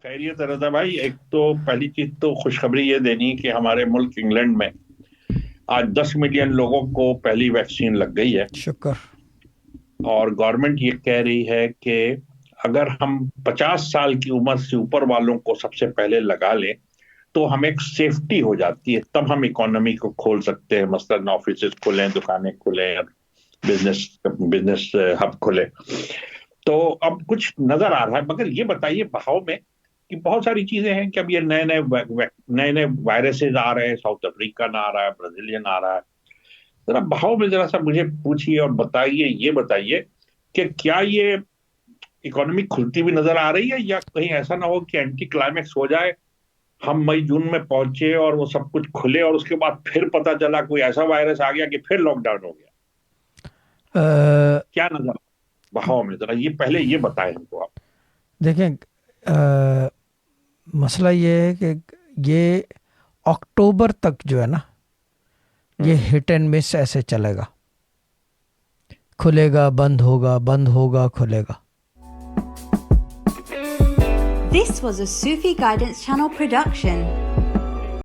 खैरियत है रजा भाई। एक तो पहली चीज तो खुशखबरी ये देनी कि हमारे मुल्क इंग्लैंड में आज 10 मिलियन लोगों को पहली वैक्सीन लग गई है। शुक्र। और गवर्नमेंट ये कह रही है कि अगर हम 50 साल की उम्र से ऊपर वालों को सबसे पहले लगा लें तो हमें एक सेफ्टी हो जाती है, तब हम इकोनॉमी को खोल सकते हैं। मसलन ऑफिस खुलें, दुकानें खुलें, बिजनेस बिजनेस हब खुले। तो अब कुछ नजर आ रहा है, मगर ये बताइए भाव में कि बहुत सारी चीजें हैं कि अब ये नए नए वायरसेस आ रहे हैं, साउथ अफ्रीकन आ रहा है, ब्राजीलियन आ रहा है। जरा भाव में जरा सा मुझे पूछिए और बताइए, ये बताइए कि क्या ये इकोनॉमी खुलती हुई नजर आ रही है, या कहीं ऐसा ना हो कि एंटी क्लाइमेक्स हो जाए, हम मई जून में पहुंचे और वो सब कुछ खुले और उसके बाद फिर पता चला कोई ऐसा वायरस आ गया कि फिर लॉकडाउन हो गया। अ, क्या नजर भाव में, जरा ये पहले ये बताएं हमको आप। देखें, मसला ये है कि ये अक्टूबर तक जो है ना, ये हम्म। हिट एंड मिस ऐसे चलेगा। खुलेगा, बंद होगा, बंद होगा, खुलेगा। This was a Sufi Guidance Channel production.